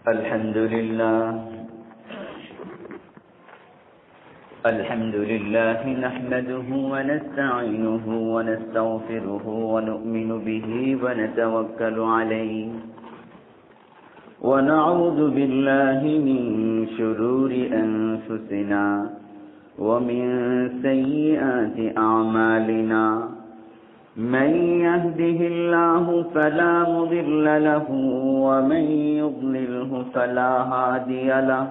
الحمد لله نحمده ونستعينه ونستغفره ونؤمن به ونتوكل عليه ونعوذ بالله من شرور أنفسنا ومن سيئات أعمالنا من يهده الله فلا مضل له ومن يضلله فلا هادي له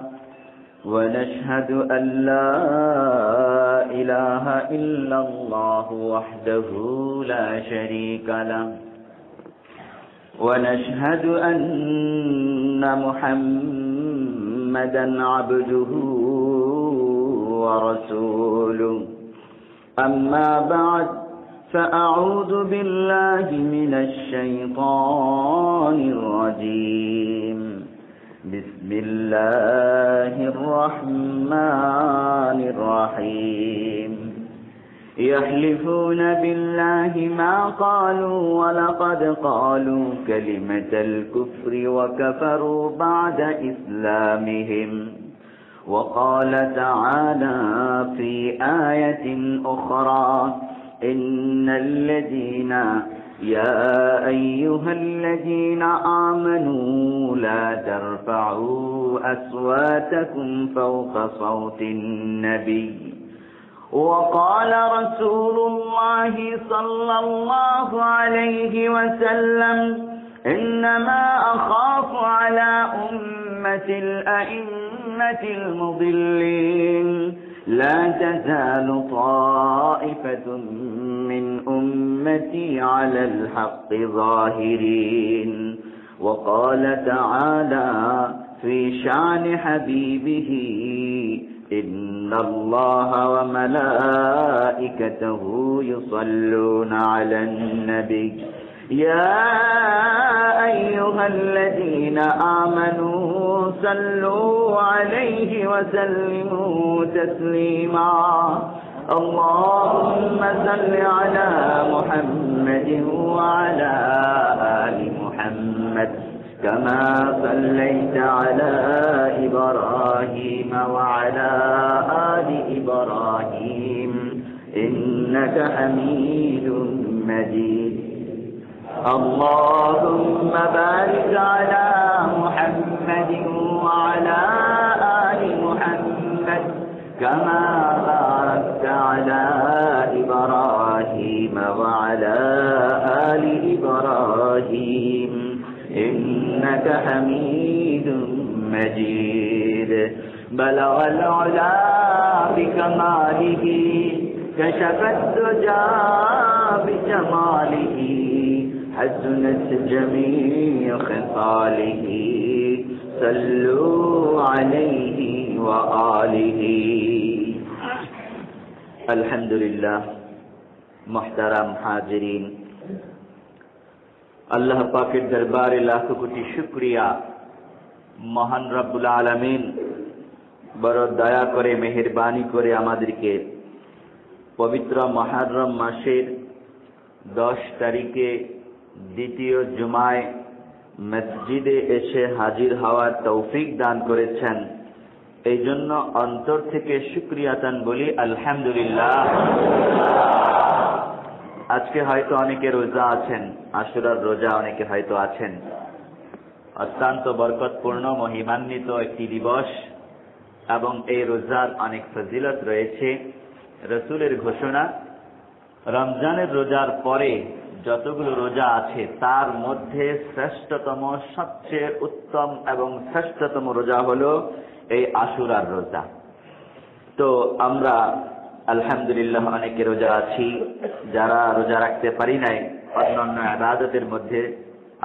ونشهد أن لا إله إلا الله وحده لا شريك له ونشهد أن محمدا عبده ورسوله أما بعد فأعوذ بالله من الشيطان الرجيم بسم الله الرحمن الرحيم يحلفون بالله ما قالوا ولقد قالوا كلمة الكفر وكفروا بعد إسلامهم وقال تعالى في آية أخرى إن الذين يا أيها الذين آمنوا لا ترفعوا أصواتكم فوق صوت النبي وقال رسول الله صلى الله عليه وسلم إنما أخاف على أمة الأئمة المضلين لا تزال طائفة من أمتي على الحق ظاهرين وقال تعالى في شأن حبيبه إن الله وملائكته يصلون على النبي يا أيها الذين آمنوا صلوا عليه وسلموا تسليما اللهم صل على محمد وعلى آل محمد كما صليت على إبراهيم وعلى آل إبراهيم إنك حميد مجيد اللهم بارك على محمد وعلى آل محمد كما باركت على إبراهيم وعلى آل إبراهيم إنك حميد مجيد بلغ العلا بكماله كشف الدجى بجماله حسنت جميع خصاله صلوا عليه وآله الحمد لله محترم حاضرین আল্লাহ পাকের দরবারে লাখ কোটি শুকরিয়া মহান রব্বুল আলামিন বড় দয়া করে মেহেরবানি করে আমাদেরকে পবিত্র মুহররম মাসের 10 তারিখে দ্বিতীয় জুমায় মসজিদে এসে হাজির হওয়ার তৌফিক দান করেছেন এই জন্য অন্তর থেকে শুকরিয়াতান বলি আলহামদুলিল্লাহ। আজকে হয়তো অনেকে রোজা আছেন, আশুরার রোজা অনেকে হয়তো আছেন। অত্যন্ত বরকতপূর্ণ মহিমান্বিত একটি দিবস এবং এই রোজার অনেক ফজিলত রয়েছে। রাসূলের ঘোষণা, রমজানের রোজার পরে যতগুলো রোজা আছে তার মধ্যে শ্রেষ্ঠতম, সবচেয়ে উত্তম এবং শ্রেষ্ঠতম রোজা হলো এই আশুরার রোজা। তো আমরা আলহামদুলিল্লাহ অনেকে রোজা আছি, যারা রোজা রাখতে পারি নাই অন্যান্য ইবাদতের মধ্যে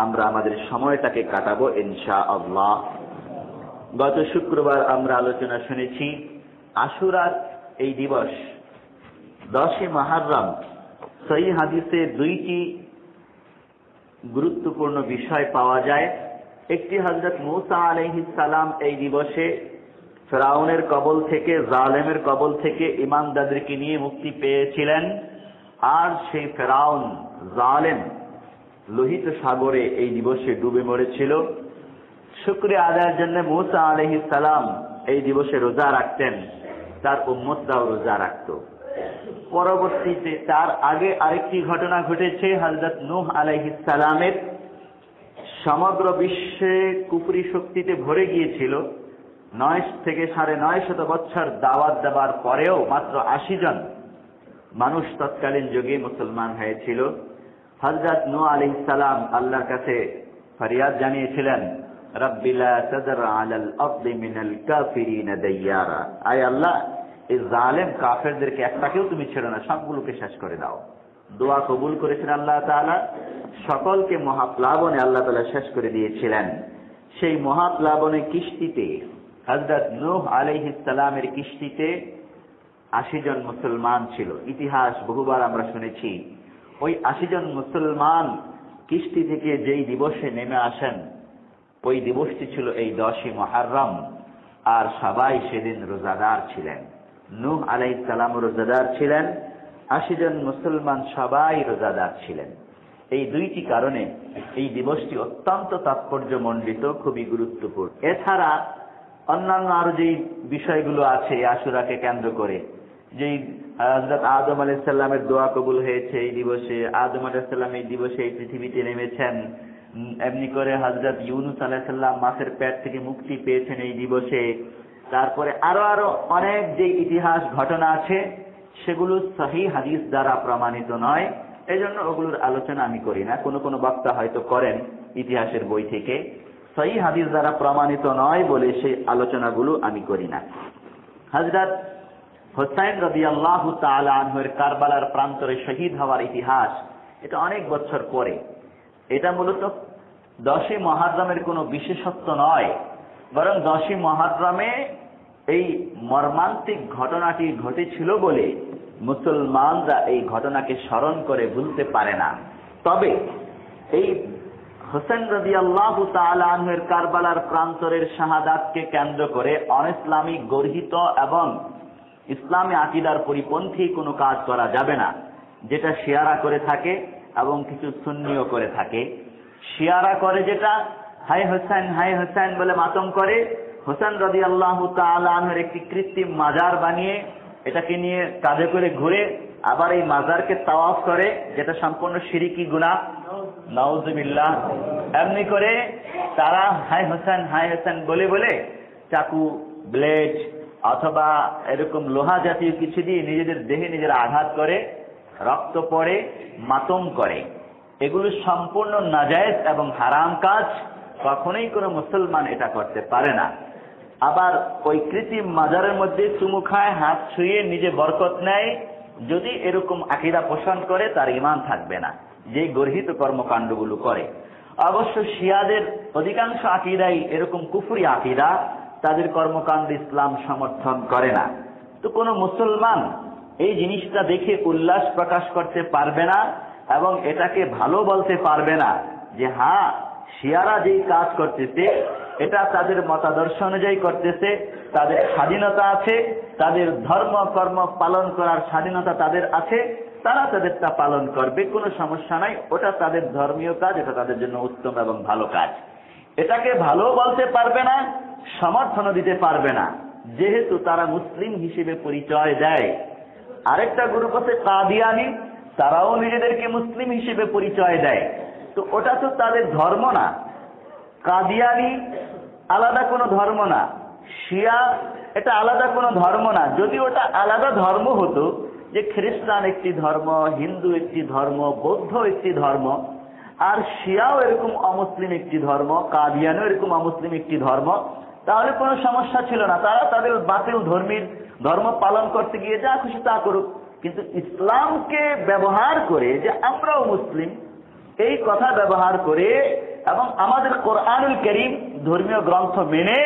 আমরা আমাদের সময়টাকে কাটাবো ইনশাআল্লাহ। গত শুক্রবার আমরা আলোচনা শুনেছি আশুরার এই দিবস 10 মুহররম। সহিহ হাদিসে 2টি গুরুত্বপূর্ণ বিষয় পাওয়া যায়। একটি হযরত মূসা আলাইহিস সালাম এই দিবসে ফেরাউনের কবল থেকে, জালেমের কবল থেকে ঈমানদারদেরকে নিয়ে মুক্তি পেয়েছিলেন। আর সেই ফেরাউন জালেম লোহিত সাগরে এই দিবসে ডুবে মরেছিল। শুকরিয়া আদায়ের জন্য মুসা আলাইহিস সালাম এই দিবসে রোজা রাখতেন, তার উম্মতরাও রোজা রাখত। পরবর্তীতে তার আগে আরেকটি ঘটনা ঘটেছে, হযরত নূহ আলাইহিস সালামের সমগ্র বিশ্বে কুফরি শক্তিতে ভরে গিয়েছিল। 9 থেকে 950 বছর দাওয়াত দেওয়ার পরেও মাত্র 80 জন মানুষ তৎকালীন যুগে মুসলমান হয়েছিল। হযরত নূহ আলাইহিস সালাম আল্লাহর কাছে ফরিয়াদ জানিয়েছিলেন, রাব্বি লা তাযর আলাল আরদি মিনাল কাফিরিনা দাইয়ারা, আয় আল্লাহ এই জালেম কাফেরদেরকে একটাকেও তুমি ছেড়ো না, সবগুলোকে শেষ করে দাও। দোয়া কবুল করেছেন আল্লাহ তাআলা, সকলকে মহাপ্লাবনে আল্লাহ তাআলা শেষ করে দিয়েছিলেন। সেই মহাপ্লাবনে কিস্তিতে হযরত নূহ আলাইহিস সালামের কিস্তিতে 80 জন মুসলমান ছিল। ইতিহাস বহুবার আমরা শুনেছি। ওই 80 জন মুসলমান কিস্তি থেকে যেই দিবসে নেমে আসেন, ওই দিবসটি ছিল এই 10ই মুহররম, আর সবাই সেদিন রোজাদার ছিলেন। নূহ আলাইহিস সালাম রোজাদার ছিলেন, 80 জন মুসলমান সবাই রোজাদার ছিলেন। এই দুইটি কারণে এই দিবসটি অত্যন্ত তাৎপর্যমণ্ডিত, খুবই গুরুত্বপূর্ণ। এছাড়া অন্যান্য আরো যেই বিষয়গুলো আছে আশুরাকে কেন্দ্র করে, যেই হযরত আদম আলাইহিস সালামের দোয়া কবুল হয়েছে এই দিবসে, আদম আলাইহিস সালাম এই দিবসে এই পৃথিবীতে নেমেছেন, এমনি করে হযরত ইউনূস আলাইহিস সালাম মাছের পেট থেকে মুক্তি পেয়েছেন এই দিবসে। তারপরে আরো অনেক যে ইতিহাস ঘটনা আছে সেগুলো সহিহ হাদিস দ্বারা প্রমাণিত নয়, এজন্য ওগুলোর আলোচনা আমি করি না। কোনো বক্তা হয়তো করেন ইতিহাসের বই থেকে, সহিহ হাদিস দ্বারা প্রমাণিত নয় বলে সেই আলোচনাগুলো আমি করি না। হযরত হুসাইন রাদিয়াল্লাহু তাআলা আনহুর কারবালার প্রান্তরে শহীদ হওয়ার ইতিহাস, এটা অনেক বছর পরে। এটা মূলত 10ই মুহররমের কোনো বিশেষত্ব নয়, বরং 10ই মুহররমে এই মর্মান্তিক ঘটনাটি ঘটেছিল বলে মুসলমানরা এই ঘটনাকে স্মরণ করে ভুলতে পারে না। তবে এই হুসাইন রাদিয়াল্লাহু তাআলা আনহুর কারবালার প্রান্তরের শাহাদাতকে কেন্দ্র করে অনিসলামিক গর্হিত এবং ইসলামী আকীদার পরিপন্থী কোনো কাজ করা যাবে না, যেটা শিয়ারা করে থাকে এবং কিছু সুন্নিও করে থাকে। শিয়ারা করে যেটা, হাই হোসেন বলে মাতম করে, হোসেন রাদিয়াল্লাহু তাআলা আনহুর একটি কৃত্রিম মাজার বানিয়ে এটাকে নিয়ে কাঁধে করে ঘুরে আবার এই মাজারকে তাওয়াফ করে, যেটা সম্পূর্ণ শিরকি গুনাহ, নাউযুবিল্লাহ। এমনি করে তারা হাই হোসেন বলে বলে চাকু, ব্লেড অথবা এরকম লোহা জাতীয় কিছু দিয়ে নিজেদের দেহে নিজেরা আঘাত করে, রক্ত পড়ে, মাতম করে। এগুলো সম্পূর্ণ নাজায়েজ এবং হারাম কাজ, কখনোই কোনো মুসলমান এটা করতে পারে না। আবার ওই কৃত্রিম মাজারের মধ্যে চুমু খায়, হাত ছুঁয়ে নিজে বরকত নেয়, যদি এরকম আকীদা পোষণ করে তার ঈমান থাকবে না, যে গর্হিত কর্মকাণ্ডগুলো করে। অবশ্য শিয়াদের অধিকাংশ আকীদাই এরকম কুফরি আকীদা, তাদের কর্মকাণ্ড ইসলাম সমর্থন করে না। তো কোনো মুসলমান এই জিনিসটা দেখে উল্লাস প্রকাশ করতে পারবে না এবং এটাকে ভালো বলতে পারবে না যে হ্যাঁ শিয়ারা যেই কাজ করতেছে এটা তাদের মতাদর্শ অনুযায়ী করতেছে, তাদের স্বাধীনতা আছে, তাদের ধর্ম কর্ম পালন করার স্বাধীনতা তাদের আছে, তারা তাদেরটা পালন করবে, কোনো সমস্যা নাই, ওটা তাদের ধর্মীয় কাজ, এটা তাদের জন্য উত্তম এবং ভালো কাজ। এটাকে ভালো বলতে পারবে না, সমর্থনও দিতে পারবে না, যেহেতু তারা মুসলিম হিসেবে পরিচয় দেয়। আরেকটা গ্রুপ আছে কাদিয়ানি, তারাও নিজেদেরকে মুসলিম হিসেবে পরিচয় দেয়, তো ওটা তো তাদের ধর্ম না। কাদিয়ানি আলাদা কোনো ধর্ম না, শিয়া এটা আলাদা কোনো ধর্ম না। যদি ওটা আলাদা ধর্ম হতো, যে খ্রিস্টান একটি ধর্ম, হিন্দু একটি ধর্ম, বৌদ্ধ একটি ধর্ম, আর শিয়াও এরকম অমুসলিম একটি ধর্ম, কাদিয়ানও এরকম অমুসলিম একটি ধর্ম, তাহলে কোনো সমস্যা ছিল না, তারা তাদের বাতিল ধর্ম পালন করতে গিয়ে যা খুশি তা করুক। কিন্তু ইসলামকে ব্যবহার করে যে আমরাও মুসলিম, এই কথা ব্যবহার করে এবং আমাদের কোরআনুল কারীম ধর্মীয় গ্রন্থ মেনে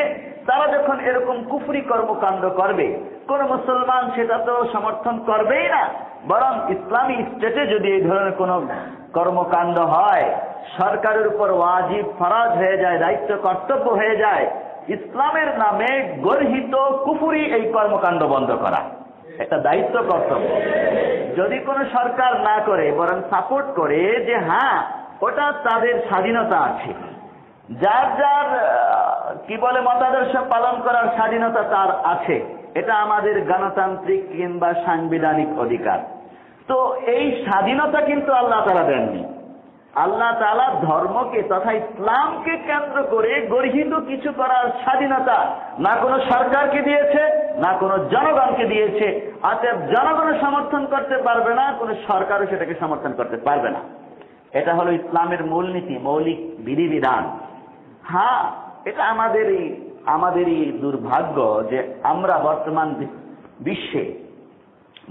তারা যখন এরকম কুফরি কর্মকাণ্ড করবে, কোন মুসলমান সেটা তো সমর্থন করবেই না, বরং ইসলামী স্টেটে যদি এই ধরনের কোন কর্মকাণ্ড হয়, সরকারের উপর ওয়াজিব ফরজ হয়ে যায়, দায়িত্ব কর্তব্য হয়ে যায় ইসলামের নামে গর্হিত কুফরি এই কর্মকাণ্ড বন্ধ করা, একটা দায়িত্ব কর্তব্য। যদি কোনো সরকার না করে বরং সাপোর্ট করে যে হ্যাঁ ওটা তাদের স্বাধীনতা আছে, যার যার কি বলে মতাদর্শ পালন করার স্বাধীনতা তার আছে, এটা আমাদের গণতান্ত্রিক কিংবা সাংবিধানিক অধিকার। তো এই স্বাধীনতা কিন্তু আল্লাহ তাআলা দেননি। আল্লাহ তাআলা ধর্মকে তথা ইসলামকে কেন্দ্র করে গর্হিত কিছু করার স্বাধীনতা না কোনো সরকারকে দিয়েছে, না কোনো জনগণকে দিয়েছে। অতএব জনগণও সমর্থন করতে পারবে না, কোনো সরকারও সেটাকে সমর্থন করতে পারবে না। এটা হলো ইসলামের মূলনীতি, মৌলিক বিধিবিধান। হ্যাঁ, এটা আমাদেরই দুর্ভাগ্য যে আমরা বর্তমান বিশ্বে,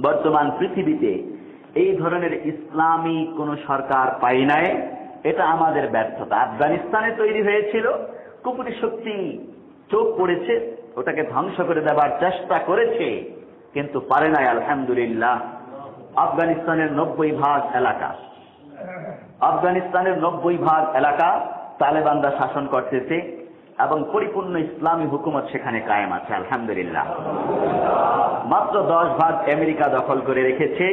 বর্তমান পৃথিবীতে এই ধরনের ইসলামী কোন সরকার পাই নাই। এটা আমাদের ব্যর্থতা। আফগানিস্তানে তৈরি হয়েছিল, কুফরি শক্তি চোখ পড়েছে, ওটাকে ধ্বংস করে দেবার চেষ্টা করেছে, কিন্তু পারে নাই। আলহামদুলিল্লাহ, আফগানিস্তানের 90% এলাকা তালেবানরা শাসন করতেছে এবং পরিপূর্ণ ইসলামী হুকুমত সেখানে কায়েম আছে। আলহামদুলিল্লাহ। মাত্র 10% আমেরিকা দখল করে রেখেছে,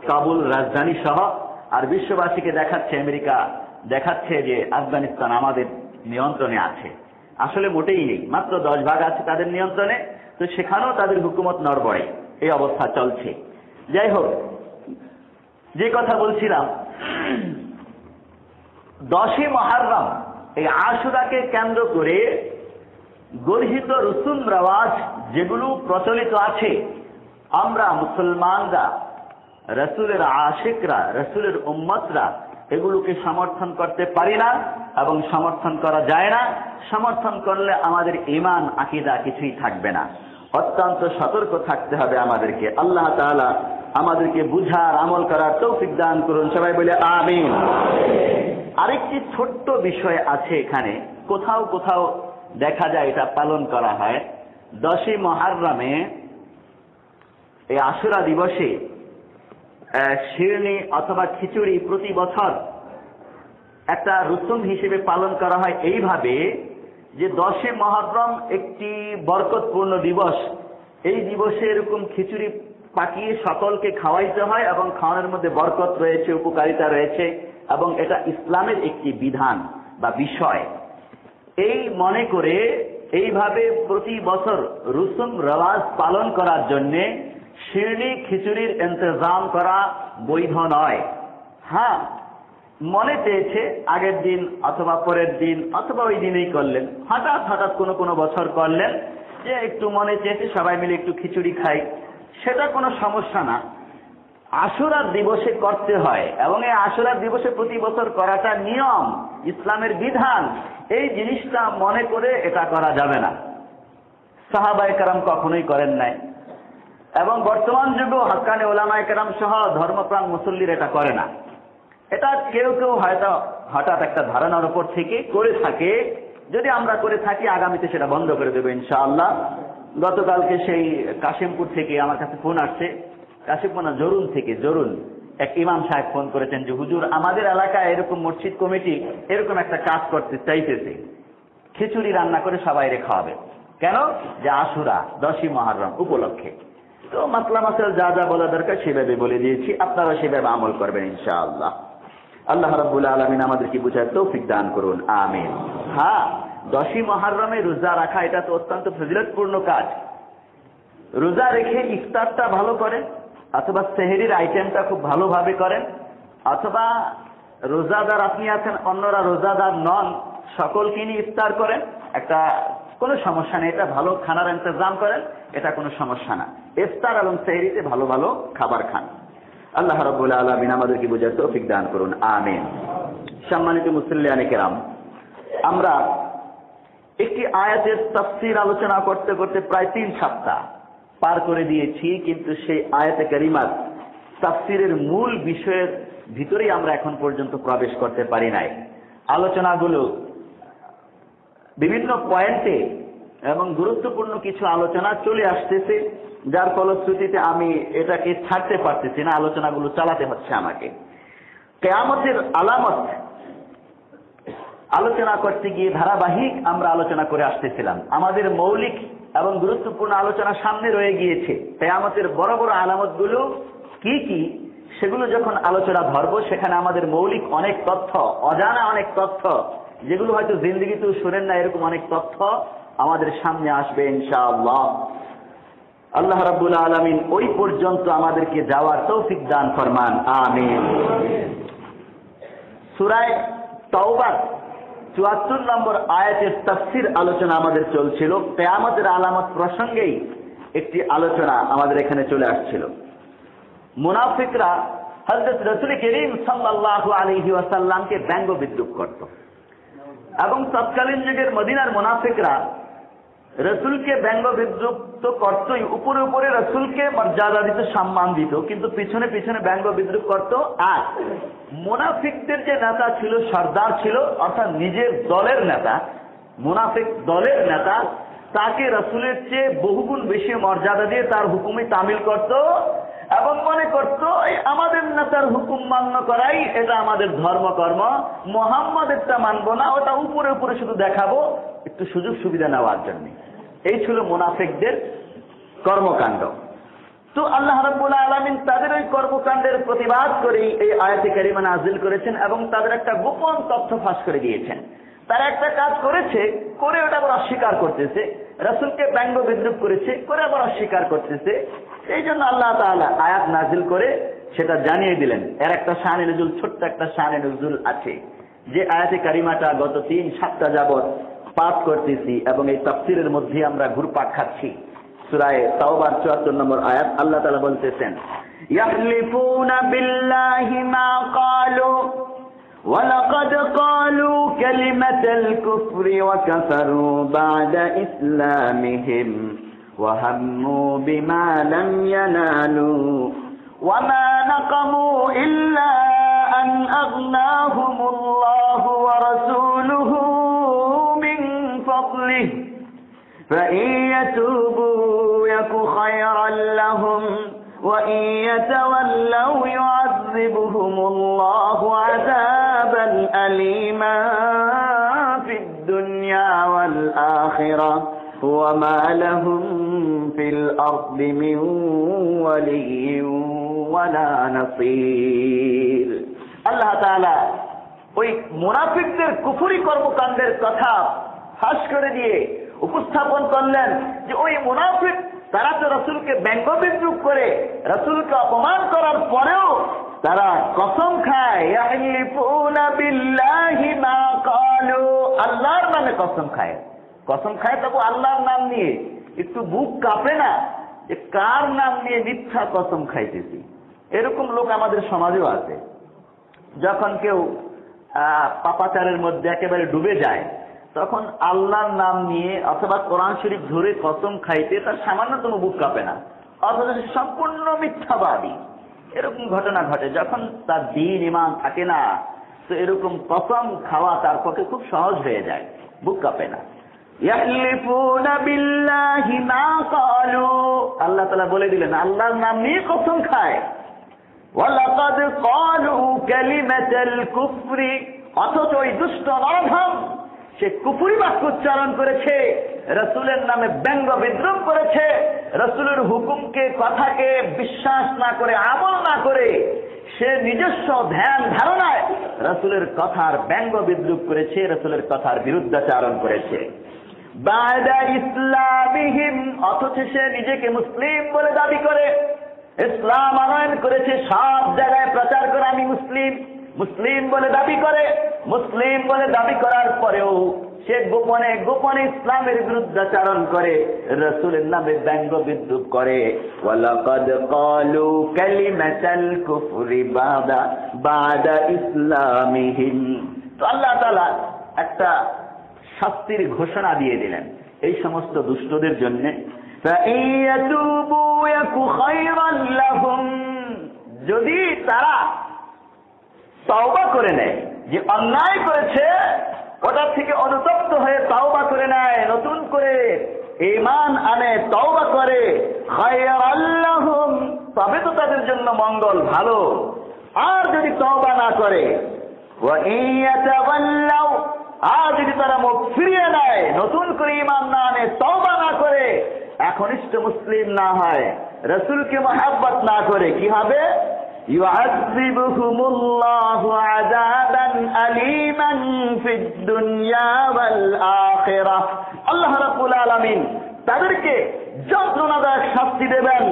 কাবুল রাজধানী সহ। আর বিশ্ববাসীকে আমেরিকা দেখাচ্ছে যে আফগানিস্তান আমাদের নিয়ন্ত্রণে আছে। আসলে মোটেই নেই, মাত্র 10% আছে তাদের নিয়ন্ত্রণে। তো সেখানেও তাদের হুকুমত নড়বড়ে, এই অবস্থা চলছে। যাই হোক, যে কথা বলছিলাম, 10ই মুহররম এই আশুরাকে কেন্দ্র করে গর্হিত রসুম রেওয়াজ যেগুলো প্রচলিত আছে, আমরা মুসলমানরা, রাসূলের আশিকরা, রাসূলের উম্মতরা এগুলোকে সমর্থন করতে পারি না এবং সমর্থন করা যায় না। সমর্থন করলে আমাদের ঈমান আকীদা কিছুই থাকবে না। অত্যন্ত সতর্ক থাকতে হবে আমাদেরকে। আল্লাহ তাআলা আমাদেরকে বুঝার, আমল করার তৌফিক দান করুন। সবাই বলে আমিন। আরেকটি ছোট্ট বিষয় আছে এখানে, কোথাও কোথাও দেখা যায় এটা পালন করা হয়। 10ই মুহররমে এই আশুরা দিবসে শিরনি অথবা খিচুড়ি প্রতি বছর একটা রসুম হিসেবে পালন করা হয় এইভাবে যে 10ই মুহররম একটি বরকতপূর্ণ দিবস। এই দিবসে এরকম খিচুড়ি পাকিয়ে সকলকে খাওয়াইতে হয় এবং খাওয়ানোর মধ্যে বরকত রয়েছে, উপকারিতা রয়েছে এবং এটা ইসলামের একটি বিধান বা বিষয়। এই মনে করে এইভাবে প্রতি বছর রসুম রেওয়াজ পালন করার জন্যে শিরনি খিচুড়ির ইন্তজাম করা বৈধ নয়। হ্যাঁ, মনে চেয়েছে আগের দিন অথবা পরের দিন অথবা ওই দিনেই করলেন, হঠাৎ কোনো বছর করলেন যে একটু মনে চেয়েছে সবাই মিলে একটু খিচুড়ি খাই, সেটা কোনো সমস্যা না। আশুরার দিবসে করতে হয় এবং এই আশুরার দিবসে প্রতি বছর করাটা নিয়ম, ইসলামের বিধান। এই জিনিসটা মনে করে এটা করা যাবে না। সাহাবায়ে কেরাম কখনোই করেন নাই এবং বর্তমান যুগেও হাক্কানি উলামায়ে কেরাম সহ ধর্মপ্রাণ মুসল্লিরা এটা করে না। এটা কেউ হয়তো হঠাৎ একটা ধারণার উপর থেকে করে থাকে। যদি আমরা করে থাকি, আগামীতে সেটা বন্ধ করে দেবো ইনশাআল্লাহ। গতকালকে সেই কাশিমপুর থেকে আমার কাছে ফোন আসছে, কাশিমপুর না, জরুন এক ইমাম সাহেব ফোন করেছেন যে হুজুর, আমাদের এলাকায় এরকম মসজিদ কমিটি এরকম একটা কাজ করতে চাইতেছে, খিচুড়ি রান্না করে সবাইরে খাওয়াবে। কেন? যে আশুরা 10ই মুহররম উপলক্ষে। তো মাসলা মাসাল যা যা বলা দরকার সেভাবে বলে দিয়েছি, আপনারা সেভাবে আমল করবেন ইনশাআল্লাহ। আল্লাহ রাব্বুল আলামিন আমাদেরকে বুঝার তৌফিক দান করুন, আমিন। হ্যাঁ, 10ই মুহররমে রোজা রাখা এটা তো অত্যন্ত ফজিলতপূর্ণ কাজ। রোজা রেখে ইফতারটা ভালো করেন, অথবা সেহরির আইটেমটা খুব ভালোভাবে করেন, অথবা রোজাদার আপনি আছেন, অন্যরা রোজাদার নন, সকলকে নিয়ে ইফতার করেন, একটা কোনো সমস্যা নেই। এটা ভালো খানার ইন্তজাম করেন, এটা কোনো সমস্যা না। ইফতার এবং সেহরিতে ভালো ভালো খাবার খান। আল্লাহ রাব্বুল আলামিন আমাদেরকে বুঝার তৌফিক দান করুন, আমিন। সম্মানিত মুসল্লিয়ানে কেরাম, আমরা একটি আয়াতের তাফসীর আলোচনা করতে করতে প্রায় 3 সপ্তাহ পার করে দিয়েছি, কিন্তু সেই আয়াতে কারিমার তাফসীরের মূল বিষয়ের ভিতরেই আমরা এখন পর্যন্ত প্রবেশ করতে পারি নাই। আলোচনাগুলো বিভিন্ন পয়েন্টে এবং গুরুত্বপূর্ণ কিছু আলোচনা চলে আসতেছে, যার ফলশ্রুতিতে আমি এটাকে ছাড়তে পারতেছি না, আলোচনাগুলো চালাতে হচ্ছে আমাকে। কিয়ামতের আলামত আলোচনা করতে গিয়ে ধারাবাহিক আমরা আলোচনা করে আসতেছিলাম। আমাদের মৌলিক এবং গুরুত্বপূর্ণ আলোচনা সামনে রয়ে গিয়েছে। কিয়ামতের বড় বড় আলামতগুলো কি কি সেগুলো যখন আলোচনা ধরবো, সেখানে আমাদের মৌলিক অনেক তথ্য, অজানা অনেক তথ্য যেগুলো হয়তো জিন্দেগিতেও শোনেন না, এরকম অনেক তথ্য আমাদের সামনে আসবে ইনশাআল্লাহ। আল্লাহ রাব্বুল আলামিন ওই পর্যন্ত আমাদেরকে যাওয়ার তৌফিক দান ফরমান, আমিন। সূরা তাওবার ৭৪ নম্বর আয়াতের তাফসীর আলোচনা আমাদের চলছিল। কিয়ামতের আলামত প্রসঙ্গেই একটি আলোচনা আমাদের এখানে চলে আসছিল। মুনাফিকরা হযরত রাসূল করিম সাল্লাল্লাহু আলাইহি ওয়াসাল্লামকে ব্যঙ্গ বিদ্রুপ করত, এবং তৎকালীন যুগের মদিনার মুনাফিকরা রাসূলকে ব্যঙ্গ বিদ্রুপ তো করতই, উপরে উপরে রাসূলকে মর্যাদা দিত, সম্মান দিত, কিন্তু পিছনে পিছনে ব্যঙ্গ বিদ্রুপ করত। আর মুনাফিকদের যে নেতা ছিল, সর্দার ছিল, অর্থাৎ নিজের দলের নেতা, মুনাফিক দলের নেতা, তাকে রাসূলের চেয়ে বহুগুণ বেশি মর্যাদা দিয়ে তার হুকুমে তামিল করত এবং মনে করত আমাদের নেতার হুকুম মান্য করাই এটা আমাদের ধর্মকর্ম, মুহাম্মাদেরটা মানবো না, ওটা উপরে উপরে শুধু দেখাবো একটু সুযোগ সুবিধা নেওয়ার জন্য। এই ছিল মুনাফিকদের কর্মকাণ্ড। তো আল্লাহ রাব্বুল আলামিন তাদের ওই কর্মকাণ্ডের প্রতিবাদ করেই এই আয়াতে কারিমা নাযিল করেছেন এবং তাদের একটা গোপন তথ্য ফাঁস করে দিয়েছেন। তারা একটা কাজ করেছে, করে ওটা আবার অস্বীকার করতেছে, রাসূলকে ব্যঙ্গ বিদ্রুপ করেছে, করে আবার অস্বীকার করতেছে। এই জন্য আল্লাহ তাআলা আয়াত নাযিল করে সেটা জানিয়ে দিলেন। এর একটা শানে নুজুল, ছোট্ট একটা শানে নুজুল আছে, যে আয়াতে কারিমাটা গত ৩ সপ্তাহ যাবত পাঠ করতেছি এবং এই তাফসীরের মধ্যে আমরা ঘুরপাক খাচ্ছি। সূরা তাওবার ৭৪ নম্বর আয়াত, আল্লাহ তাআলা বলতেছেন, ইয়াহলিফুনা বিল্লাহি মা ক্বালু ওয়া লাকাদ ক্বালু কালিমাতাল কুফরি ওয়া কাফারু বা'দা ইসলামিহিম ওয়া হাম্মু বিমা লাম ইয়ানালু ওয়া মা নাকামু ইল্লা আন আগনাহুমুল্লাহু ওয়া রাসূলুহু মিন ফাদলিহি فإن يتوبوا يك خيرا لهم وإن يتولوا يعذبهم الله عذابا أليما في الدنيا والآخرة وما لهم في الأرض من ولي ولا نصير। আল্লাহ তাআলা ওই মুনাফিকদের কুফরি কর্মকাণ্ডের কথা ফাঁস করে দিয়ে উপস্থাপন করলেন যে ওই মুনাফিক তারা তো রাসূলকে ব্যঙ্গ বিদ্রুপ করে, রাসূলকে অপমান করার পরেও তারা কসম খায়, ইয়াহলিফুনা বিল্লাহি মা ক্বালু, আল্লাহর নামে কসম খায়। কসম খায় তবু আল্লাহর নাম নিয়ে, একটু বুক কাঁপে না যে কার নাম নিয়ে মিথ্যা কসম খাইতেছি। এরকম লোক আমাদের সমাজেও আছে। যখন কেউ পাপাচারের মধ্যে একেবারে ডুবে যায়, তখন আল্লাহর নাম নিয়ে অথবা কোরআন শরীফ ধরে কসম খাইতে তার সামান্যতম বুক কাঁপে না, অথচ সম্পূর্ণ মিথ্যাবাদী। এরকম ঘটনা ঘটে। যখন তার দ্বীন ঈমান থাকে না, তো এরকম কসম খাওয়া তার পক্ষে খুব সহজ হয়ে যায়, বুক কাঁপে না। ইয়াহলিফুনা বিল্লাহি মা ক্বালু, আল্লাহ তাআলা বলে দিলেন আল্লাহর নাম নিয়ে কসম খায়। ওয়া লাকাদ ক্বালু কালিমাতাল কুফরি, অথচ ওই দুষ্ট নরধম সে কুফরি বাক্য উচ্চারণ করেছে, রাসূলের নামে ব্যঙ্গ বিদ্রুপ করেছে, রাসূলের হুকুমকে কথাকে বিশ্বাস না করে, আমল না করে সে নিজস্ব ধ্যান ধারণায় রাসূলের কথার ব্যঙ্গ বিদ্রুপ করেছে, রাসূলের কথার বিরুদ্ধাচারণ করেছে। বা'দা ইসলামিহিম, অথচ সে নিজেকে মুসলিম বলে দাবি করে, ইসলাম আনয়ন করেছে, সব জায়গায় প্রচার করে আমি মুসলিম, মুসলিম বলে দাবি করে। মুসলিম বলে দাবি করার পরেও সে গোপনে গোপনে ইসলামের বিরুদ্ধাচারণ করে, রাসূলের নামে ব্যঙ্গ বিদ্রুপ করে। ওয়ালাকাদ ক্বালু কালিমাতাল কুফরি বা'দা ইসলামিহিম। তো আল্লাহ তাআলা একটা শাস্তির ঘোষণা দিয়ে দিলেন এই সমস্ত দুষ্টদের জন্য। ফাইয়াতুবু ইয়াকু খায়রান লাহুম, যদি তারা তওবা করে নেয়, যে অন্যায় করেছে ওটা থেকে অনুতপ্ত হয়ে তওবা করে নেয়, নতুন করে ঈমান আনে, তওবা করে, খায়রান লাহুম, তবে তো তাদের জন্য মঙ্গল, ভালো। আর যদি তওবা না করে, ওয়া ইয়াতাওয়াল্লাউ, আর যদি তারা মুখ ফিরিয়ে নেয়, নতুন করে ঈমান না আনে, তওবা না করে, একনিষ্ঠ মুসলিম না হয়, রাসূলকে মহব্বত না করে, কি হবে? ইউআযিবুহুমুল্লাহু আযাবান আলীমান ফিদ দুনিয়া ওয়াল আখিরাহ। আল্লাহ রাব্বুল আলামিন তাদেরকে যন্ত্রণাদায়ক শাস্তি দেবেন,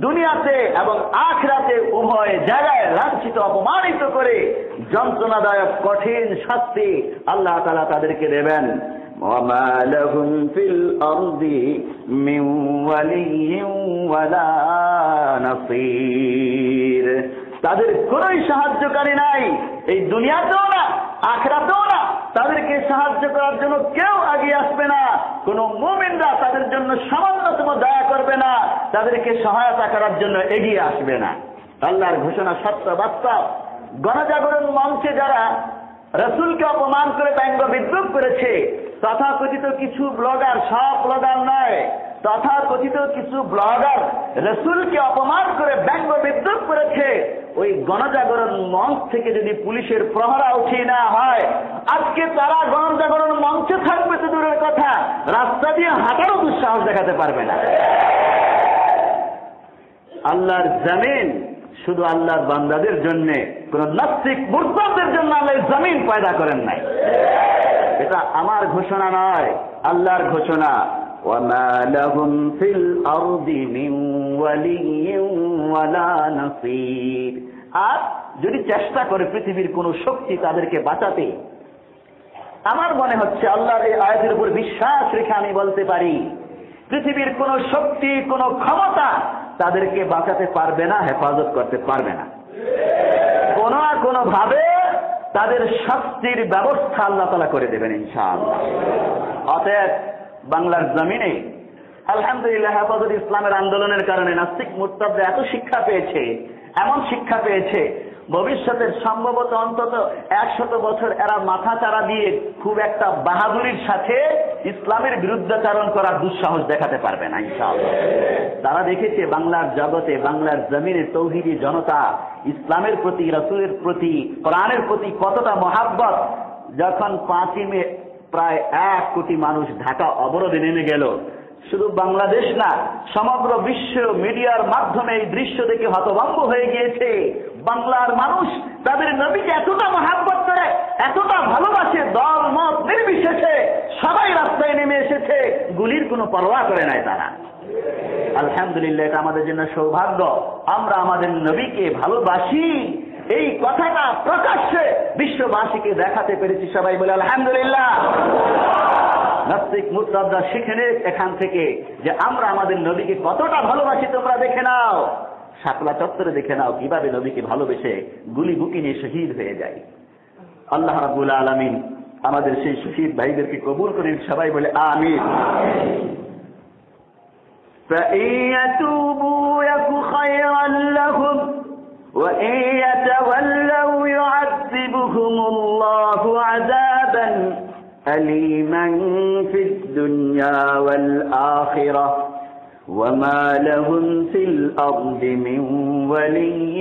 দুনিয়াতে এবং আখিরাতে উভয় জায়গায় লাঞ্ছিত অপমানিত করে যন্ত্রণাদায়ক কঠিন শাস্তি আল্লাহ তাআলা তাদেরকে দেবেন। وما لهم في الأرض من ولي ولا نصير। তাদের কোনই সাহায্যকারী নাই, এই দুনিয়াতেও না আখিরাতেও না। তাদেরকে সাহায্য করার জন্য কেউ এগিয়ে আসবে না, কোন মুমিনরা তাদের জন্য সামান্যতম দয়া করবে না, তাদেরকে সহায়তা করার জন্য এগিয়ে আসবে না। আল্লাহর ঘোষণা সত্য বাস্তব। গণজাগরণ মঞ্চে যারা রাসূলকে অপমান করে ব্যঙ্গ বিদ্রুপ করেছে, তথাকথিত কিছু ব্লগার, সব ব্লগার নয়, তথাকথিত কিছু ব্লগার রাসূলকে অপমান করে ব্যঙ্গ বিদ্রুপ করেছে, ওই গণজাগরণ মঞ্চ থেকে যদি পুলিশের প্রহরা উঠিয়ে নেওয়া হয়, আজকে তারা গণজাগরণ মঞ্চে থাকবে তো দূরের কথা, রাস্তা দিয়ে হাঁটারও দুঃসাহস দেখাতে পারবে না। আল্লাহর জমিন শুধু আল্লাহর বান্দাদের জন্য, কোন নাস্তিক মুরতাদদের জন্য আল্লাহ জমিন পয়দা করেন নাই। এটা আমার ঘোষণা নয়, আল্লাহর ঘোষণা। ওয়ামা লাহুম ফিল আরদি মিন ওয়ালিয়্যিন ওয়ালা নাসীর। আর যদি চেষ্টা করে পৃথিবীর কোন শক্তি তাদেরকে বাঁচাতে, আমার মনে হচ্ছে আল্লাহর এই আয়াতের উপর বিশ্বাস রেখে আমি বলতে পারি, পৃথিবীর কোন শক্তি, কোন ক্ষমতা তাদেরকে বাঁচাতে পারবে না, হেফাজত করতে পারবে না। কোন না কোন ভাবে তাদের শাস্তির ব্যবস্থা আল্লাহ তাআলা করে দেবেন ইনশাআল্লাহ। অতএব বাংলার জমিনে আলহামদুলিল্লাহ হেফাজত ইসলামের আন্দোলনের কারণে নাস্তিক মুরতাদরা এত শিক্ষা পেয়েছে, এমন শিক্ষা পেয়েছে, ভবিষ্যতের সম্ভবত অন্তত 100 বছর এরা মাথা চারা দিয়ে খুব একটা বাহাদুরির সাথে ইসলামের বিরুদ্ধাচরণ করার দুঃসাহস দেখাতে পারবে না ইনশাআল্লাহ। তারা দেখেছে বাংলার জগতে, বাংলার জমিনে তৌহিদি জনতা ইসলামের প্রতি, রাসূলের প্রতি, কোরআনের প্রতি কতটা মহাব্বত। যখন 5ই মে প্রায় 1 কোটি মানুষ ঢাকা অবরোধে নেমে গেল, শুধু বাংলাদেশ না সমগ্র বিশ্ব মিডিয়ার মাধ্যমে এই দৃশ্য দেখে হতভম্ব হয়ে গিয়েছে। বাংলার মানুষ তাদের নবীকে এতটা মহাব্বত করে, এতটা ভালোবাসে, দল মত নির্বিশেষে সবাই রাস্তায় নেমে এসেছে, গুলির কোনো পরোয়া করে নাই তারা। আলহামদুলিল্লাহ, এটা আমাদের জন্য সৌভাগ্য। আমরা আমাদের নবীকে ভালোবাসি, এই কথাটা প্রকাশ্যে বিশ্ববাসীকে দেখাতে পেরেছি। সবাই বলে আলহামদুলিল্লাহ। নাস্তিক মুরতাদরা শিখে নে এখান থেকে যে আমরা আমাদের নবীকে কতটা ভালোবাসি। তোমরা দেখে নাও, শাপলা চত্বরে দেখে নাও কিভাবে নবীকে ভালোবেসে গুলি বুকি নিয়ে শহীদ হয়ে যায়। আল্লাহ রাব্বুল আলামিন আমাদের সেই শহীদ ভাইদেরকে কবুল করেন। সবাই বলে আমিন। فَإِن يَتُوبُوا يَكُ خَيْرًا لَّهُمْ وَإِن يَتَوَلَّوْا يُعَذِّبْهُمُ اللَّهُ عَذَابًا أَلِيمًا فِي الدُّنْيَا وَالْآخِرَةِ وَمَا لَهُمْ فِي الْأَرْضِ مِنْ وَلِيٍّ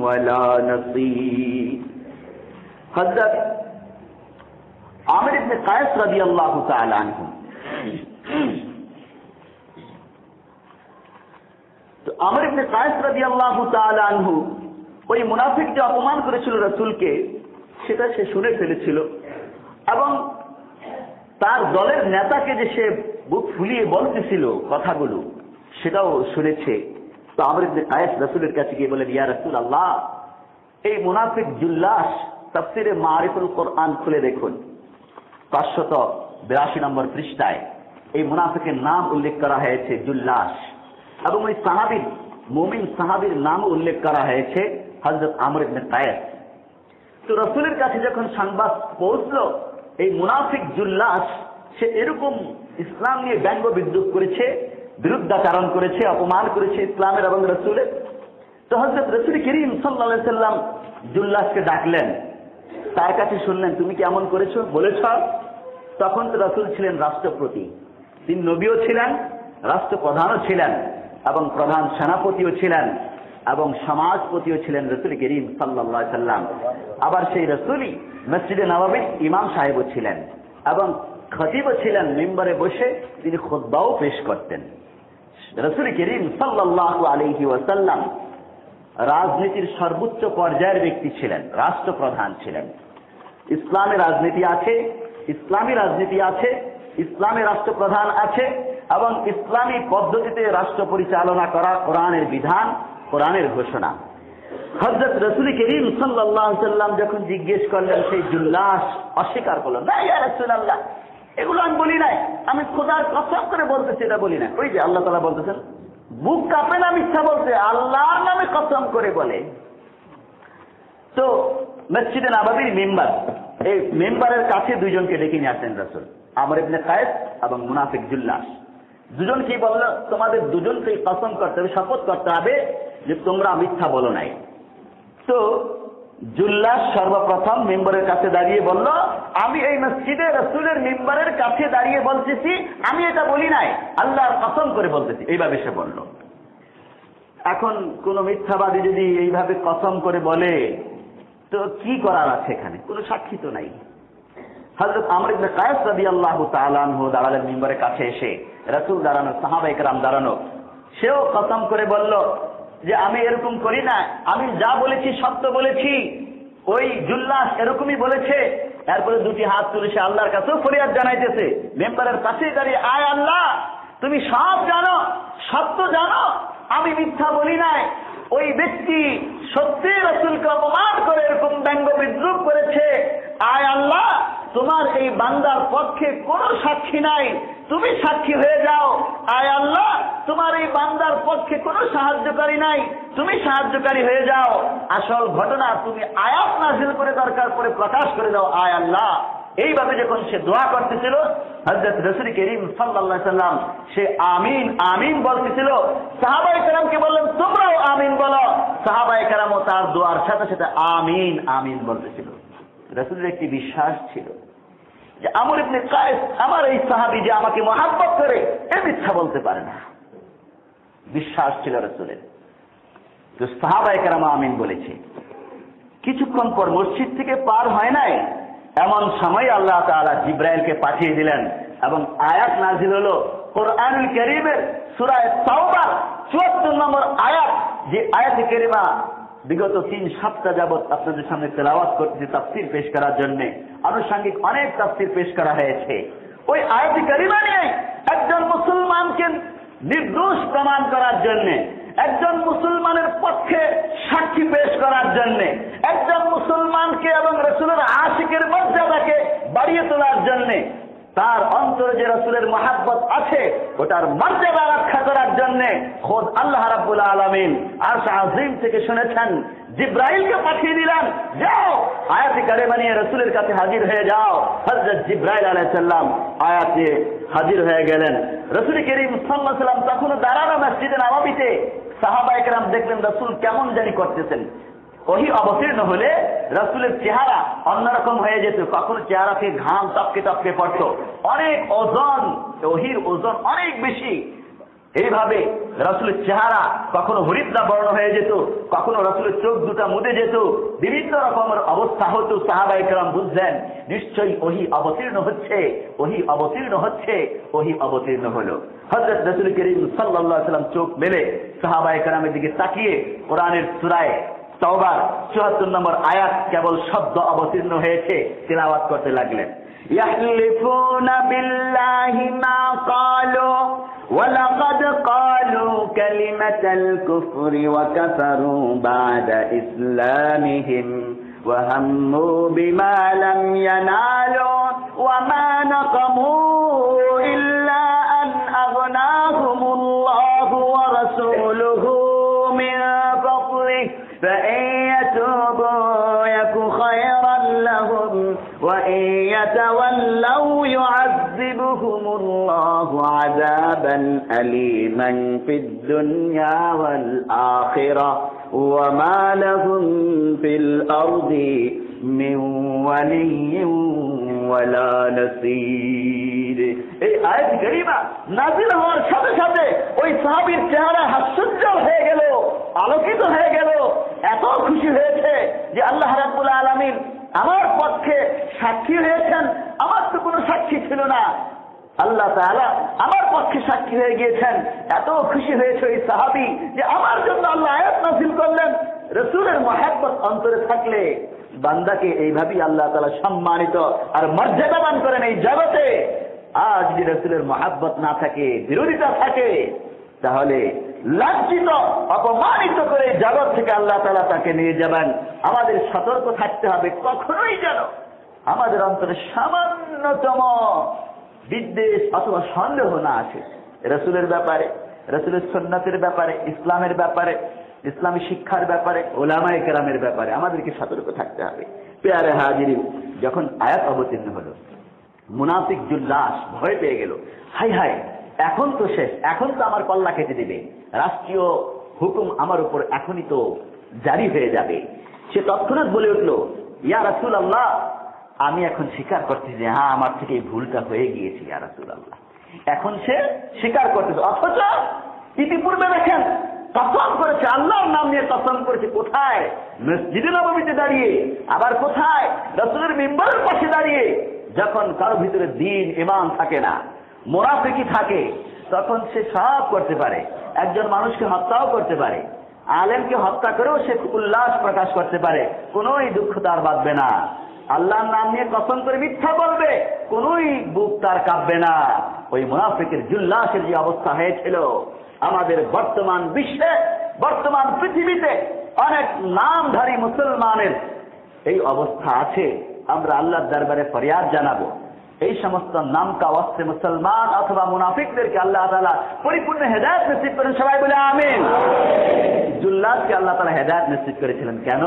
وَلَا نَصِيرٍ। হযরত আমির ইবনে কায়েস রাদিয়াল্লাহু তাআলা আনহু, তো আমির ইবনে কায়েস রাদিয়াল্লাহু তাআলা আনহু ওই মুনাফিক যে অপমান করেছিল রাসূলকে, সেটা সে শুনে ফেলেছিল এবং তার দলের নেতাকে যে সে বুক ফুলিয়ে বলতেছিল কথাগুলো, সেটাও শুনেছে। তো আমির ইবনে কায়েস রাসূলের কাছে গিয়ে বলেন, ইয়া রাসূলুল্লাহ, এই মুনাফিক জুল্লাস, তাফসীরে মারিফুল কোরআন খুলে দেখুন 582 নম্বর পৃষ্ঠায় এই মুনাফিকের নাম উল্লেখ করা হয়েছে জুল্লাস, এবং ওই সাহাবীর, মুমিন সাহাবীর নাম উল্লেখ করা হয়েছে হযরত আমির ইবনে কায়েস। তো রাসূলের কাছে যখন সংবাদ পৌঁছলো এই মুনাফিক জুল্লাস সে এরকম ইসলাম নিয়ে ব্যঙ্গ বিদ্রুপ করেছে, বিরুদ্ধাচরণ করেছে, অপমান করেছে ইসলামের এবং রাসূলের, তো হযরত রাসূল করিম সাল্লাল্লাহু আলাইহি সাল্লাম জুল্লাসকে ডাকলেন, তার কাছে শুনলেন তুমি কি এমন করেছো বলেছ? তখন তো রাসূল ছিলেন রাষ্ট্রপতি, তিনি নবীও ছিলেন, রাষ্ট্রপ্রধানও ছিলেন এবং প্রধান সেনাপতিও ছিলেন এবং সমাজপতিও ছিলেন রাসূল করিম সাল্লাল্লাহু আলাইহি সাল্লাম। আবার সেই রাসূলই মসজিদে নববীর ইমাম সাহেবও ছিলেন এবং খতিবও ছিলেন, মিম্বরে বসে তিনি খুতবাও পেশ করতেন। রাসূল করিম সাল্লাল্লাহু আলাইহি ওয়াসাল্লাম রাজনীতির সর্বোচ্চ পর্যায়ের ব্যক্তি ছিলেন, রাষ্ট্রপ্রধান ছিলেন। ইসলামী রাজনীতি আছে, ইসলামী রাজনীতি আছে, ইসলামী রাষ্ট্রপ্রধান আছে, এবং ইসলামী পদ্ধতিতে রাষ্ট্র পরিচালনা করা কোরআনের বিধান, কোরআনের ঘোষণা। হযরত রাসূল করিম সাল্লাল্লাহু আলাইহি ওয়াসাল্লাম যখন জিজ্ঞেস করলেন, সেই জুল্লাস অস্বীকার করলেন, না ইয়া রাসূলুল্লাহ, এগুলো আমি বলি নাই, আমি খোদার কসম করে বলতেছি এটা বলি না। ওই যে আল্লাহ তাআলা বলতেছেন, বুক কাঁপে না মিথ্যা বলতে, আল্লাহর নামে কসম করে বলে। তো মসজিদে নববীর মেম্বার, এই মেম্বারের কাছে দুইজনকে ডেকে নিয়ে আসলেন রাসূল, আমর ইবনে কায়েস এবং মুনাফিক জুল্লাস। দুজনকেই বলল, তোমাদের দুজনকেই কসম করতে হবে, শপথ করতে হবে যে তোমরা মিথ্যা বলো নাই। তো জুল্লাস সর্বপ্রথম মেম্বারের কাছে দাঁড়িয়ে বলল, আমি এই মসজিদে রাসূলের মেম্বারের কাছে দাঁড়িয়ে বলতেছি, আমি এটা বলি নাই, আল্লাহর কসম করে বলতেছি, এইভাবে সে বলল। এখন কোন মিথ্যাবাদী যদি এইভাবে কসম করে বলে, তো কি করার আছে এখানে? কোনো সাক্ষী তো নাই। হযরত আমর ইবনে কায়েস রাদিয়াল্লাহু তাআলা আনহু দাঁড়ালেন মিম্বরের কাছে এসে, রাসূল দাঁড়ানো, সাহাবায়ে কেরাম দাঁড়ানো। সেও কসম করে বলল যে আমি এরকম করি না, আমি যা বলেছি সত্য বলেছি, ওই জুল্লাস এরকমই বলেছে। এরপরে দুটি হাত তুলে সে আল্লাহর কাছেও ফরিয়াদ জানাইতেছে, মেম্বারের পাশেই দাঁড়িয়ে, আয় আল্লাহ, তুমি সব জানো, সত্য জানো, আমি মিথ্যা বলি নাই। ওই ব্যক্তি সত্যি রাসূলকে অপমান করে এরকম ব্যঙ্গ বিদ্রুপ করেছে। আয় আল্লাহ, তোমার এই বান্দার পক্ষে কোনো সাক্ষী নাই, তুমি সাক্ষী হয়ে যাও। আয় আল্লাহ, তোমার এই বান্দার পক্ষে কোনো সাহায্যকারী নাই, তুমি সাহায্যকারী হয়ে যাও। আসল ঘটনা তুমি আয়াত নাযিল করে দরকার পড়ে প্রকাশ করে দাও, আয় আল্লাহ। এইভাবে যখন সে দোয়া করতেছিল, হযরত রাসূল করিম সাল্লাল্লাহু আলাইহি ওয়াসাল্লাম সে আমিন আমিন বলতেছিল। সাহাবায়ে কেরামকে বললেন, তোমরাও আমিন বলো। সাহাবায়ে কেরামও তার দোয়ার সাথে সাথে আমিন আমিন বলতেছিল। রাসূলের একটি বিশ্বাস ছিল যে আমর ইবনে কায়েস, আমার এই সাহাবী যে আমাকে মহব্বত করে, এ মিথ্যা বলতে পারে না। বিশ্বাস ছিল রাসূলের। তো সাহাবায়ে কেরাম আমিন বলেছে। কিছুক্ষণ পর মসজিদ থেকে পার হয় নাই, এমন সময় আল্লাহ তাআলা জিবরাইলকে পাঠিয়ে দিলেন এবং আয়াত নাযিল হলো কোরআনুল কারীমের সূরা তাওবা ৭৪ নম্বর আয়াত, যে আয়াতে কারিমা বিগত ৩ সপ্তাহ যাবত আপনাদের সামনে তেলাওয়াত করতেছি তাফসীর পেশ করার জন্য। আনুষঙ্গিক অনেক তাফসীর পেশ করা হয়েছে। ওই আয়াতে কারিমা নিয়ে একজন মুসলমানকে নির্দোষ প্রমাণ করার জন্য, একজন মুসলমানের পক্ষে সাক্ষী পেশ করার জন্য, একজন মুসলমানকে এবং রাসূলের আশিকের মর্যাদাকে বাড়িয়ে তোলার জন্য, তার অন্তরে যে রাসূলের মহব্বত আছে ওটার মর্যাদা রক্ষা করার জন্য খোদ আল্লাহ রাব্বুল আলামিন আরশ আজিম থেকে শুনেছেন, জিবরাইলকে পাঠিয়ে দিলেন, যাও আয়াতে কারিমা নিয়ে রাসূলের কাছে হাজির হয়ে যাও। হযরত জিবরাইল আলাইহিস সালাম আয়াতে হাজির হয়ে গেলেন। রাসূল করিম সাল্লাল্লাহু আলাইহি ওয়াসাল্লাম তখন দাঁড়ানো মসজিদে নববীতে। সাহাবায়ে কেরাম দেখলেন রাসূল কেমন জানি করতেছেন। ওহী অবতীর্ণ হলে রাসূলের চেহারা অন্যরকম হয়ে যেত, কখনো চেহারা থেকে ঘাম টপকে টপকে পড়তো, অনেক ওজন, ওহীর ওজন অনেক বেশি। এইভাবে রাসূলের চেহারা কখনো হরিদ্রা বর্ণ হয়ে যেত, কখনো রাসূলের চোখ দুটা মুদে যেত, বিভিন্ন রকমের অবস্থা হতো। সাহাবায়ে কেরাম বুঝলেন নিশ্চয়ই ওহী অবতীর্ণ হচ্ছে, ওহী অবতীর্ণ হচ্ছে, ওহী অবতীর্ণ হলো। হযরত রাসূল করিম সাল্লাল্লাহু আলাইহি ওয়াসাল্লাম চোখ মেলে সাহাবায়ে কেরামের দিকে তাকিয়ে কোরআনের সূরা তাওবার ৭৪ নম্বর আয়াত কেবল শব্দ অবতীর্ণ হয়েছে, তিলাওয়াত করতে লাগলেন। ইয়াহলিফুনা বিল্লাহি মা ক্বালু ওয়া লাকাদ ক্বালু কালিমাতাল কুফরি ওয়া কাফারু বা'দা ইসলামিহিম ওয়া হাম্মু বিমা লাম ইয়ানালু ওয়া মা নাকামু ইল্লা আন আগনাহুমুল্লাহু ওয়া রাসূলুহু মিন ফাদলিহি فإن يتوبوا يك خيرا لهم وإن يتولوا يعذبهم الله عذابا أليما في الدنيا والآخرة وما لهم في الأرض من ولي ولا نصير। এই আয়াত কারিমা নাযিল হওয়ার সাথে সাথে ওই সাহাবীর চেহারা হাস্যোজ্জ্বল হয়ে গেল, আলোকিত হয়ে গেল, এত খুশি হয়েছে যে আল্লাহ রাব্বুল আলামিন আমার পক্ষে সাক্ষী হয়েছেন, আমার তো কোনো সাক্ষী ছিল না। আল্লাহ তাআলা আমার পক্ষে সাক্ষী হয়ে গিয়েছেন। এত খুশি হয়েছে ওই সাহাবী যে আমার জন্য আল্লাহ আয়াত নাযিল করলেন। রাসূলের মহব্বত অন্তরে থাকলে বান্দাকে এইভাবেই আল্লাহ তাআলা সম্মানিত আর মর্যাদাবান করেন এই জগতে। আজ যদি রাসূলের মহব্বত না থাকে, বিরোধিতা থাকে, তাহলে লাঞ্ছিত অপমানিত করে জগৎ থেকে আল্লাহ তাআলা তাকে নিয়ে যাবেন। আমাদের সতর্ক থাকতে হবে, কখনোই যেন আমাদের অন্তরে সামান্যতম বিদ্বেষ অথবা সন্দেহ না আসে রাসূলের ব্যাপারে, রাসূলের সুন্নাতের ব্যাপারে, ইসলামের ব্যাপারে, ইসলামী শিক্ষার ব্যাপারে, উলামায়ে কেরামের ব্যাপারে আমাদেরকে সতর্ক থাকতে হবে। পেয়ারে হাজিরিন, যখন আয়াত অবতীর্ণ হলো, মুনাফিক জুল্লাস ভয় পেয়ে গেল। হাই হাই, এখন তো শেষ, এখন তো আমার কল্লা কেটে দিবে, রাষ্ট্রীয় হুকুম আমার উপর এখনই তো জারি হয়ে যাবে। সে তৎক্ষণাৎ বলে উঠল, ইয়া রাসূলুল্লাহ, আমি এখন স্বীকার করছি যে হ্যাঁ, আমার থেকে এই ভুলটা হয়ে গিয়েছে ইয়া রাসূলুল্লাহ। এখন সে স্বীকার করতেছে, অথচ ইতিপূর্বে দেখেন কসম করেছে, আল্লাহর নাম নিয়ে কসম করেছে। কোথায়? মসজিদে নববীতে দাঁড়িয়ে, আবার কোথায়? রাসূলের মিম্বরের পাশে দাঁড়িয়ে। যখন কারো ভিতরে দ্বীন ঈমান থাকে না, মুনাফিকি থাকে, তখন সে সব করতে পারে। একজন মানুষকে হত্যাও করতে পারে, আলেমকে হত্যা করেও সে উল্লাস প্রকাশ করতে পারে, কোনোই দুঃখ তার বাঁধবে না। আল্লাহর নাম নিয়ে কসম করে মিথ্যা বলবে, কোনোই বুক তার কাঁপবে না। ওই মুনাফিকের জুল্লাসের যে অবস্থা হয়েছিল, আমাদের বর্তমান বিশ্বে, বর্তমান পৃথিবীতে অনেক নামধারী মুসলমানের এই অবস্থা আছে। আমরা আল্লাহর দরবারে ফরিয়াদ জানাবো, এই সমস্ত নামকা ওয়াস্তে মুসলমান অথবা মুনাফিকদেরকে আল্লাহ তাআলা পরিপূর্ণ হেদায়েত নসিব করেন। সবাই বলে আমিন। জুল্লাসকে আল্লাহ তাআলা হেদায়েত নসিব করেছিলেন কেন?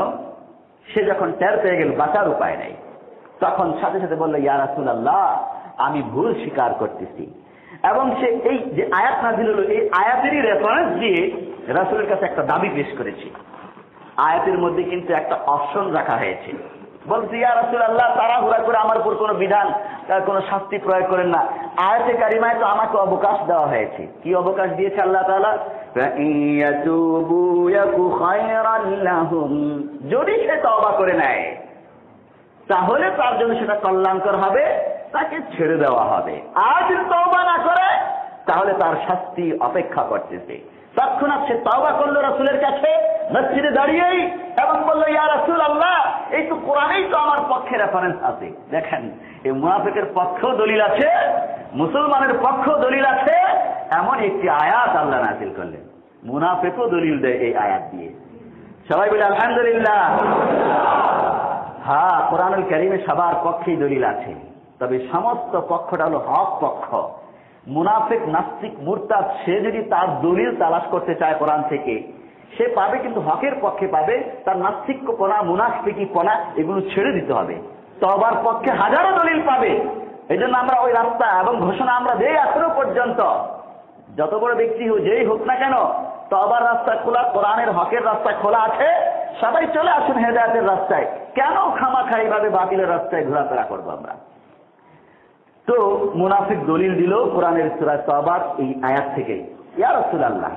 সে যখন টের পেয়ে গেল বাঁচার উপায় নাই, তখন সাথে সাথে বলল, ইয়া রাসূলুল্লাহ, আমি ভুল স্বীকার করতেছি। এবং সে এই যে আয়াত নাযিল হলো, এই আয়াতেরই রেফারেন্স দিয়ে রাসূলের কাছে একটা দাবি পেশ করেছে। আয়াতের মধ্যে কিন্তু একটা অপশন রাখা হয়েছে। বলছি, ইয়া রাসূলুল্লাহ, তাড়াহুড়া করে আমার উপর কোনো বিধান, কোনো শাস্তি প্রয়োগ করেন না। আয়াতে কারিমায় তো আমাকে অবকাশ দেওয়া হয়েছে। কি অবকাশ দিয়েছে আল্লাহ তাআলা? যদি সে তওবা করে নেয় তাহলে তার জন্য সেটা কল্যাণকর হবে, তাকে ছেড়ে দেওয়া হবে। আর যদি তওবা না করে তাহলে তার শাস্তি অপেক্ষা করতেছে। তৎক্ষণাৎ সে তওবা করলো রাসূলের কাছে মসজিদে দাঁড়িয়েই, এবং বললো, ইয়া রাসূলুল্লাহ, এই তো কোরআনেই তো আমার পক্ষে রেফারেন্স আছে। দেখেন, এই মুনাফিকের পক্ষেও দলিল আছে, মুসলমানের পক্ষেও দলিল আছে। এমন একটি আয়াত আল্লাহ নাযিল করলেন, মুনাফিকও দলিল দেয় এই আয়াত দিয়ে। সবাই বলে আলহামদুলিল্লাহ। হ্যাঁ, কোরআনুল কারীমে সবার পক্ষেই দলিল আছে, তবে সমস্ত পক্ষটা হলো হক পক্ষ। মুনাফিক, নাস্তিক, মুরতাদ সে যদি তার দলিল তালাশ করতে চায় কোরআন থেকে, সে পাবে, কিন্তু হকের পক্ষে পাবে। তার নাস্তিকপনা, মুনাফিকিপনা এগুলো ছেড়ে দিতে হবে। তওবার পক্ষে হাজারো দলিল পাবে। এই জন্য আমরা ওই রাস্তা এবং ঘোষণা আমরা দেই এখনো পর্যন্ত, যত বড় ব্যক্তি হোক, যেই হোক না কেন, তওবার রাস্তা খোলা, কোরআনের হকের রাস্তা খোলা আছে। সবাই চলে আসুন হেদায়েতের রাস্তায়। কেন খামাখা এইভাবে বাতিলের রাস্তায় ঘোরাফেরা করবো আমরা? তো মুনাফিক দলিল দিল কোরআনের সূরা তওবার এই আয়াত থেকে, ইয়া রাসূলুল্লাহ,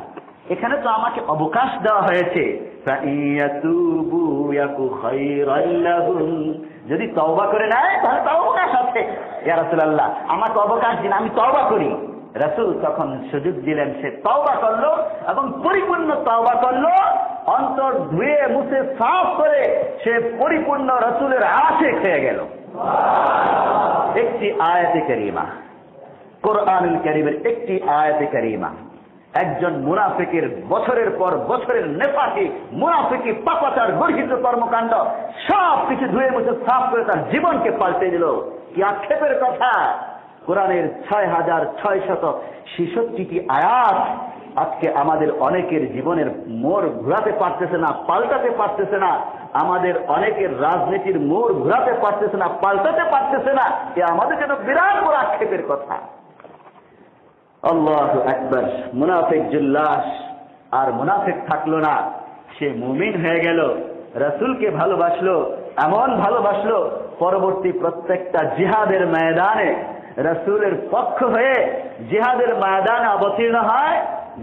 এখানে তো আমাকে অবকাশ দেওয়া হয়েছে, যদি তওবা করে নেয় তাহলে তাও অবকাশ আছে। ইয়া রাসূলুল্লাহ, আমাকে অবকাশ দিন, আমি তওবা করি। রাসূল তখন সুযোগ দিলেন, সে তওবা করলো এবং পরিপূর্ণ তওবা করলো। অন্তর ধুয়ে মুছে সাফ করে সে পরিপূর্ণ রাসূলের আশিক হয়ে গেল। একটি আয়াতে কারিমা, কোরআনুল কারীমের একটি আয়াতে কারিমা একজন মুনাফিকের বছরের পর বছরের নেফাকি, মুনাফিকি, পাপাচার, গর্হিত কর্মকাণ্ড সব কিছু ধুয়ে মুছে সাফ করে তার জীবনকে পাল্টে দিল। কি আক্ষেপের কথা! কোরআনের 6666টি আয়াত আজকে আমাদের অনেকের জীবনের মোড় ঘোরাতে পারতেছে না, পাল্টাতে পারতেছে না। আমাদের অনেকের রাজনীতির মোড় ঘোরাতে পারতেছে না, পাল্টাতে পারতেছে না। এ আমাদের জন্য বিরাট বড় আক্ষেপের কথা। আল্লাহু আকবার। মুনাফিক জুল্লাস আর মুনাফিক থাকলো না, সে মুমিন হয়ে গেল, রাসূলকে ভালোবাসলো, এমন ভালোবাসলো পরবর্তী প্রত্যেকটা জিহাদের ময়দানে রাসূলের পক্ষ হয়ে জিহাদের ময়দানে অবতীর্ণ হয়,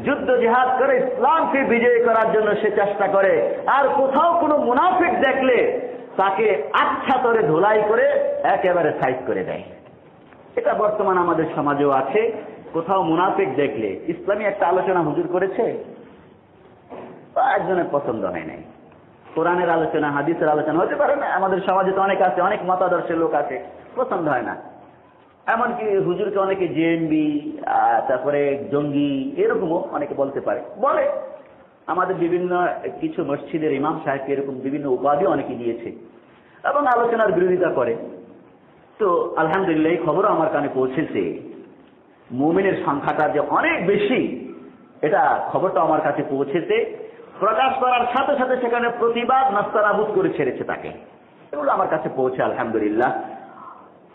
যুদ্ধ জিহাদ করে ইসলামকে বিজয়ী করার জন্য সে চেষ্টা করে। আর কোথাও কোনো মুনাফিক দেখলে তাকে আচ্ছা করে ধুলাই করে একেবারে সাইড করে দেয়। এটা বর্তমান আমাদের সমাজেও আছে। কোথাও মুনাফিক দেখলে ইসলামী একটা আলোচনা হুজুর করেছে, একজনের পছন্দ হয় নাই। কোরআনের আলোচনা, হাদিসের আলোচনা হতে পারে না, আমাদের সমাজে তো অনেক আছে, অনেক মতাদর্শের লোক আছে, পছন্দ হয় না। এমনকি হুজুরকে অনেকে জেএমবি, তারপরে জঙ্গি, এরকমও অনেকে বলতে পারে, বলে। আমাদের বিভিন্ন কিছু মসজিদের ইমাম সাহেবকে এরকম বিভিন্ন উপাধি অনেকে দিয়েছে এবং আলোচনার বিরোধিতা করে। তো আলহামদুলিল্লাহ এই খবরও আমার কানে পৌঁছেছে, মুমিনের সংখ্যাটা যে অনেক বেশি, এটা খবরটা আমার কাছে পৌঁছেছে। প্রকাশ করার সাথে সাথে সেখানে প্রতিবাদ নাস্তানাবুদ করে ছেড়েছে তাকে, এগুলো আমার কাছে পৌঁছে আলহামদুলিল্লাহ।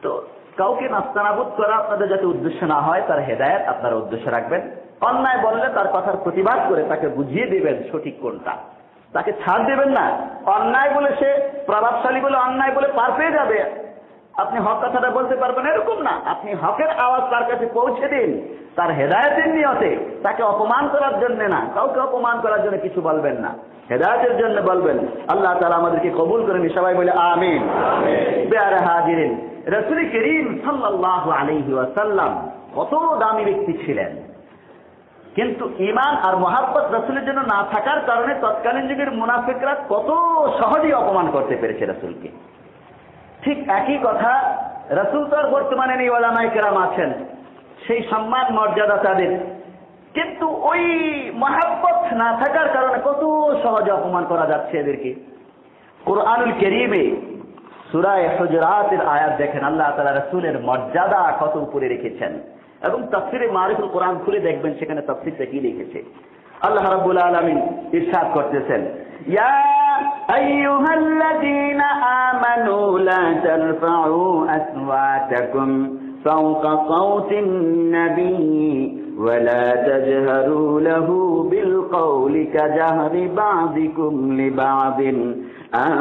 তো কাউকে নাস্তানাবুদ করা আপনাদের যাতে উদ্দেশ্য না হয়, তার হেদায়েত আপনারা উদ্দেশ্য রাখবেন। অন্যায় বললে তার কথার প্রতিবাদ করে তাকে বুঝিয়ে দিবেন সঠিক কোনটা, তাকে ছাড় দেবেন না। অন্যায় বলে সে প্রভাবশালী বলে অন্যায় বলে পার পেয়ে যাবে, আপনি হক কথাটা বলতে পারবেন এরকম না। আপনি হকের আওয়াজ তার কাছে পৌঁছে দিন, তার হেদায়েতের নিয়তে, তাকে অপমান করার জন্য না, কাউকে অপমান করার জন্য কিছু বলবেন না, হেদায়েতের জন্য বলবেন। আল্লাহ তাআলা আমাদেরকে কবুল করেন, সবাই বলে আমিন। বেয়ারে হাজিরিন, রাসূল করিম সাল্লাল্লাহু আলাইহি ওয়াসাল্লাম কত দামি ব্যক্তি ছিলেন, কিন্তু ঈমান আর মহাব্বত রাসূলের জন্য না থাকার কারণে তৎকালীন যুগের মুনাফিকরা কত সহজেই অপমান করতে পেরেছে রাসূলকে। ঠিক একই কথা রাসূল তো আর বর্তমানে নেই, ওলামায়ে কেরাম আছেন, সেই সম্মান মর্যাদা তাদের, কিন্তু ওই মহাব্বত না থাকার কারণে কত সহজে অপমান করা যাচ্ছে এদেরকে। কুরআনুল কারীমে সূরা হুজুরাতের আয়াত দেখেন, আল্লাহ তাআলা রাসূলের মর্যাদা কত উপরে রেখেছেন, এবং তাফসীরে মারিফুল কোরআন খুলে দেখবেন সেখানে তাফসীরটা কি লিখেছে। আল্লাহ রাব্বুল আলামিন ইরশাদ করতেছেন, ইয়া আইয়ুহাল্লাযীনা আমানু লা তারফাউ আসওয়াতাকুম ফাওকা সাওতিন নাবিয়্যি ওয়া লা তাজহারু লাহু বিল কওলি কাজাহরি বা'দিকুম লিবা'দিন আন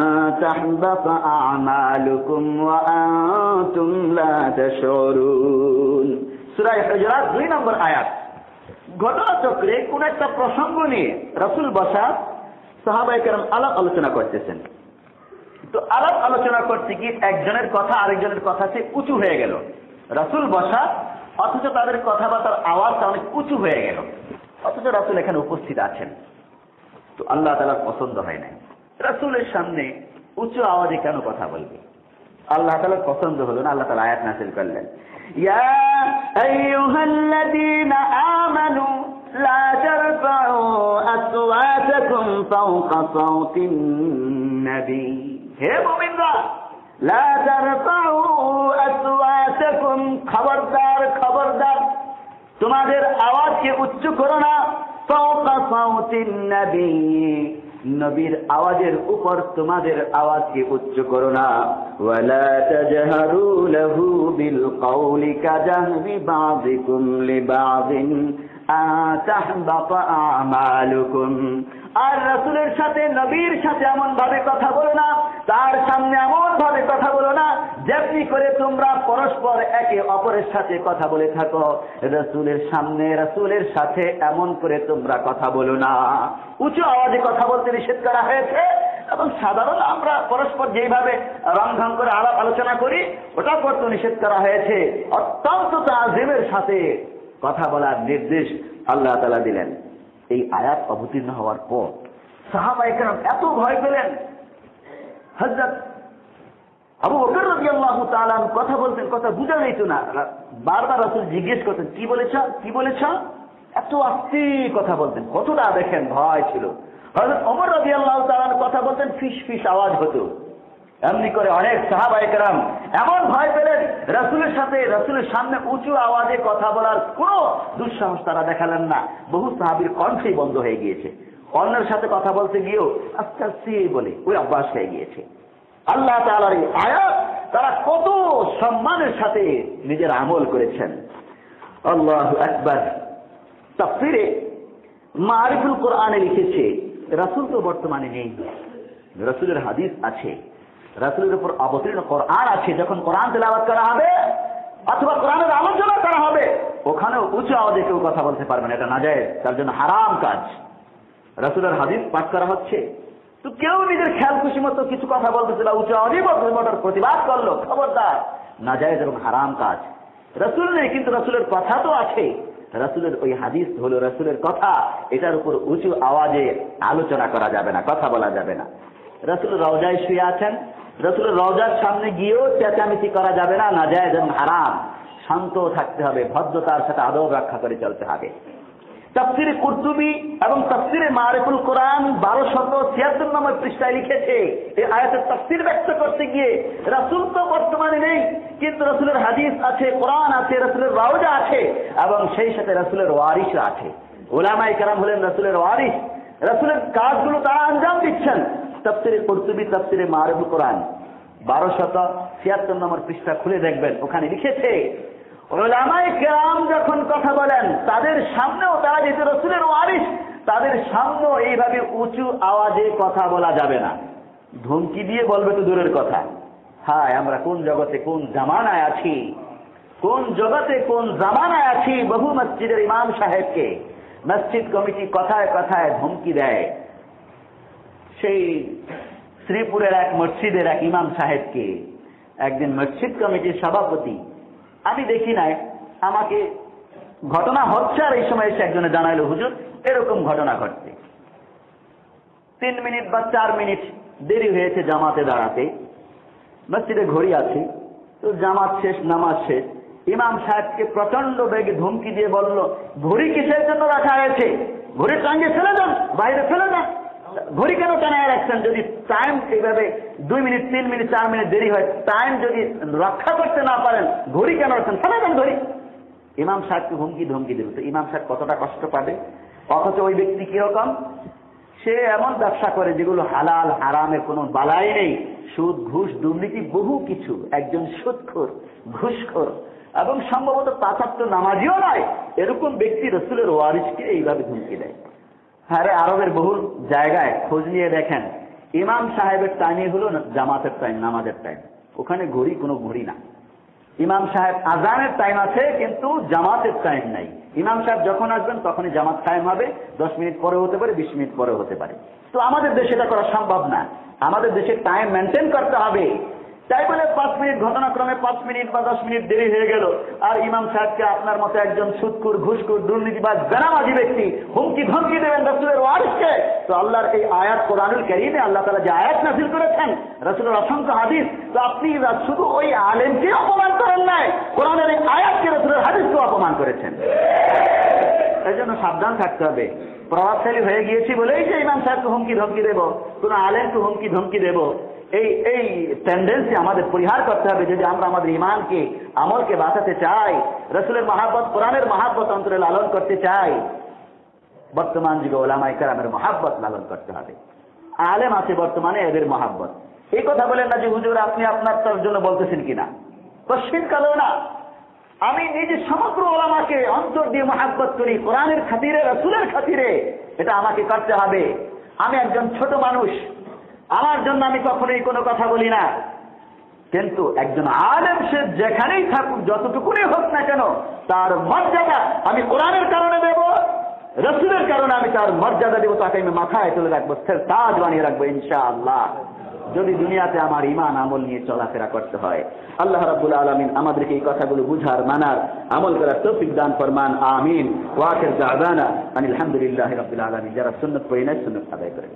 তাহবাতা আ'মালুকুম ওয়া আনতুম লা তাশউরুন। সূরা হুজুরাত 2 নম্বর আয়াত। ঘটনাচক্রে কোন একটা প্রসঙ্গ নিয়ে রাসূল বসা, সাহাবায়ে কেরাম আলাপ আলোচনা করতেছেন। তো আলাপ আলোচনা করতে গিয়ে একজনের কথা আরেকজনের কথা চেয়ে উঁচু হয়ে গেল। রাসূল বসা, অথচ তাদের কথাবার্তার আওয়াজটা অনেক উঁচু হয়ে গেল, অথচ রাসূল এখানে উপস্থিত আছেন। তো আল্লাহ তাআলার পছন্দ হয় নাই, রাসূলের সামনে উঁচু আওয়াজে কেন কথা বলবে? আল্লাহ তাআলার পছন্দ হলো না, আল্লাহ তাআলা আয়াত নাযিল করলেন, ইয়া আইয়ুহাল্লাযীনা আমানু লা তারফাউ আসওয়াতাকুম ফাওকা সাওতিন নবী। হে মুমিনরা, লা তারফাউ আসওয়াতাকুম, খবরদার খবরদার, তোমাদের আওয়াজকে উচ্চ করো না, ফাওকা সাওতিন নবী, নবীর আওয়াজের উপর তোমাদের আওয়াজকে উচ্চ করো না। ওয়ালা তাজহারু লাহু বিল কওলি কাজাহরি বা'দিকুম লিবা'দিন আতাহবাতা আমালুকুম। আর রাসূলের সাথে, নবীর সাথে এমন ভাবে কথা বলো না, তার সামনে এমন ভাবে কথা বলো না যেমনি করে তোমরা পরস্পর একে অপরের সাথে কথা বলে থাকো। রাসূলের সামনে, রাসূলের সাথে এমন করে তোমরা কথা বলো না। উঁচু আওয়াজে কথা বলতে নিষেধ করা হয়েছে, এবং সাধারণ আমরা পরস্পর যেভাবে রংঢং করে আলাপ আলোচনা করি ওটা করতে নিষেধ করা হয়েছে। অত্যন্ত তাজিমের সাথে কথা বলার নির্দেশ আল্লাহ তাআলা দিলেন। এই আয়াত অবতীর্ণ হওয়ার পর সাহাবায়ে কেরাম এত ভয় পেলেন। হযরত আবু বকর রাদিয়াল্লাহু তাআলা কথা বলতেন, কথা বুঝা যেত না, বারবার রাসূল জিজ্ঞেস করতেন, কি বলেছ কি বলেছ, এত আস্তে কথা বলতেন, কতটা দেখেন ভয় ছিল। হযরত ওমর রাদিয়াল্লাহু তাআলা কথা বলতেন, ফিস ফিস আওয়াজ হতো। এমনি করে অনেক সাহাবায়ে কেরাম এমন ভয় পেলেন, রাসূলের সাথে, রাসূলের সামনে উঁচু আওয়াজে কথা বলার কোনো দুঃসাহস তারা দেখালেন না। বহু সাহাবীর কণ্ঠই বন্ধ হয়ে গিয়েছে, অন্যের সাথে কথা বলতে গিয়েও আস্তে আস্তে বলে ওই অভ্যাস হয়ে গিয়েছে। আল্লাহ তাআলার এই আয়াত তারা কত সম্মানের সাথে নিজের আমল করেছেন। আল্লাহু আকবার। তাফসীরে মারিফুল কোরআনে লিখেছে, রাসূল তো বর্তমানে নেই, রাসূলের হাদিস আছে, রাসূলের উপর অবতীর্ণ কোরআন আছে। যখন কোরআন তেলাওয়াত করা হবে অথবা কোরআনের আলোচনা করা হবে, ওখানেও উঁচু আওয়াজে কেউ কথা বলতে পারবে না, এটা নাজায়েজ, তার জন্য হারাম কাজ। রাসূলের হাদিস পাঠ করা হচ্ছে, তো কেউ নিজের খেয়াল খুশি মতো কিছু কথা বলতেছিল, উঁচু আওয়াজে বলতে, প্রতিবাদ করলো, খবরদার, নাজায়েজ এবং হারাম কাজ। রাসূল নেই, কিন্তু রাসূলের কথা তো আছে। রাসূলের ওই হাদিস হলো রাসূলের কথা, এটার উপর উঁচু আওয়াজে আলোচনা করা যাবে না, কথা বলা যাবে না। রাসূল রওজায় শুয়ে আছেন, রাসূলের রওজার সামনে গিয়েও চেঁচামেচি করা যাবে না, নাজায়েজ এবং হারাম। শান্ত থাকতে হবে, ভদ্রতার সাথে আদব রক্ষা করে চলতে হবে। তাফসীরে কুরতুবী এবং তাফসীরে মারিফুল কোরআন 1276 নম্বর পৃষ্ঠায় লিখেছে, এই আয়াতের তাফসীর ব্যক্ত করতে গিয়ে রাসূল তো বর্তমানে নেই, কিন্তু রাসূলের হাদিস আছে, কোরআন আছে, রাসূলের রওজা আছে, এবং সেই সাথে রাসূলের ওয়ারিস আছে। উলামায়ে কেরাম হলেন রাসূলের ওয়ারিস, রাসূলের কাজগুলো তারা আঞ্জাম দিচ্ছেন। তাফসীরে কুরতুবী, তাফসীরে মারিফুল কোরআন 1276 নম্বর পৃষ্ঠা খুলে দেখবেন, ওখানে লিখেছে উলামায়ে কেরাম যখন কথা বলেন তাদের সামনেও, তারা যেহেতু রাসূলের ওয়ারিস, তাদের সামনেও এইভাবে উঁচু আওয়াজে কথা বলা যাবে না। ধমকি দিয়ে বলবে তো দূরের কথা। হায়, আমরা কোন জগতে কোন জামানায় আছি, কোন জগতে কোন জামানায় আছি। বহু মসজিদের ইমাম সাহেবকে মসজিদ কমিটি কথায় কথায় ধমকি দেয়। সেই শ্রীপুরের এক মসজিদের এক ইমাম সাহেবকে একদিন মসজিদ কমিটির সভাপতি, আমি দেখি নাই, আমাকে ঘটনা হচ্ছে আর এই সময় এসে একজনে জানাইলো, হুজুর এরকম ঘটনা ঘটছে, 3 মিনিট বা 4 মিনিট দেরি হয়েছে জামাতে দাঁড়াতে, মসজিদে ঘড়ি আছে, তো জামাত শেষ, নামাজ শেষ, ইমাম সাহেবকে প্রচন্ড বেগে ধমকি দিয়ে বলল, ঘড়ি কিসের জন্য রাখা হয়েছে? ঘড়ি টাঙ্গে ফেলে দেন, বাইরে ফেলে দেন। ঘড়ি কেন টানায় রাখছেন? যদি টাইম এইভাবে 2 মিনিট 3 মিনিট 4 মিনিট দেরি হয়, টাইম যদি রক্ষা করতে না পারেন, ঘড়ি কেন রাখছেন? ফেলে দেন ঘড়ি। ইমাম সাহেবকে ধমকি দিল। তো ইমাম সাহেব কতটা কষ্ট পাবে। অথচ ওই ব্যক্তি কিরকম, সে এমন ব্যবসা করে যেগুলো হালাল হারামের কোনো বালাই নেই, সুদ ঘুষ দুর্নীতি বহু কিছু, একজন সুদখোর ঘুষখোর এবং সম্ভবত 5 ওয়াক্ত নামাজিও নয়, এরকম ব্যক্তি রাসূলের ওয়ারিসকে এইভাবে ধমকি দেয়। আরে আরবের বহু জায়গায় খোঁজ নিয়ে দেখেন, ইমাম সাহেবের টাইমই হলো জামাতের টাইম, নামাজের টাইম, ওখানে ঘড়ি কোনো ঘড়ি না। ইমাম সাহেব আজানের টাইম আছে, কিন্তু জামাতের টাইম নাই। ইমাম সাহেব যখন আসবেন তখনই জামাত টাইম হবে, 10 মিনিট পরে হতে পারে, 20 মিনিট পরে হতে পারে। তো আমাদের দেশে এটা করা সম্ভব না, আমাদের দেশে টাইম মেনটেন করতে হবে। তাই বলে 5 মিনিট ঘটনাক্রমে 5 মিনিট বা 10 মিনিট দেরি হয়ে গেল, আর ইমাম সাহেবকে আপনার মতো একজন সুদখোর ঘুষখোর দুর্নীতিবাজ বেনামাজি ব্যক্তি হুমকি ধমকি দেবেন রাসূলের ওয়ারিসকে। তো আল্লাহর এই আয়াত কোরআনুল কারীমে আল্লাহ তাআলা যে আয়াত নাযিল করেছেন, রাসূলের অসংখ্য হাদিস, তো আপনি শুধু ওই আলেমকে অপমান করেন নাই, কোরআনের এই আয়াতকে রাসূলের হাদিসকে অপমান করেছেন। এই জন্য সাবধান থাকতে হবে। প্রভাবশালী হয়ে গিয়েছি বলেই যে ইমাম সাহেবকে হুমকি ধমকি দেব, কোন আলেমকে হুমকি ধমকি দেব, এই টেন্ডেন্সি আমাদের পরিহার করতে হবে। যদি আমরা আমাদের ইমানকে, আমলকে বাঁচাতে চাই, রাসূলের মহব্বত, কোরআনের মহব্বত অন্তরে লালন করতে চাই, বর্তমান যুগে উলামায়ে কেরামের মহব্বত লালন করতে হবে। আলেম আছে বর্তমানে, এদের মহব্বত। এই কথা বলেন না যে হুজুর আপনি আপনার তার জন্য বলতেছেন কিনা, কশিন কালো না। আমি নিজে সমগ্র উলামাকে অন্তর দিয়ে মহব্বত করি, কোরআনের খাতিরে, রাসূলের খাতিরে, এটা আমাকে করতে হবে। আমি একজন ছোট মানুষ, আমার জন্য আমি কখনোই কোনো কথা বলি না, কিন্তু একজন আলেম সে যেখানেই থাকুক, যতটুকুনি হোক না কেন, তার মর্যাদা আমি কোরআনের কারণে দেব, রাসূলের কারণে আমি তার মর্যাদা দেব, তাকে আমি মাথায় তুলে রাখবো, তাজ বানিয়ে রাখবো ইনশাআল্লাহ, যদি দুনিয়াতে আমার ঈমান আমল নিয়ে চলাফেরা করতে হয়। আল্লাহ রাব্বুল আলামিন আমাদেরকে এই কথাগুলো বুঝার, মানার, আমল করার তৌফিক দান ফরমান। আমিন। ওয়া আখির দাওয়ানা আলহামদুলিল্লাহি রাব্বিল আলামিন। যারা সুন্নাত পড়ে নাই সুন্নাত আদায় করেন।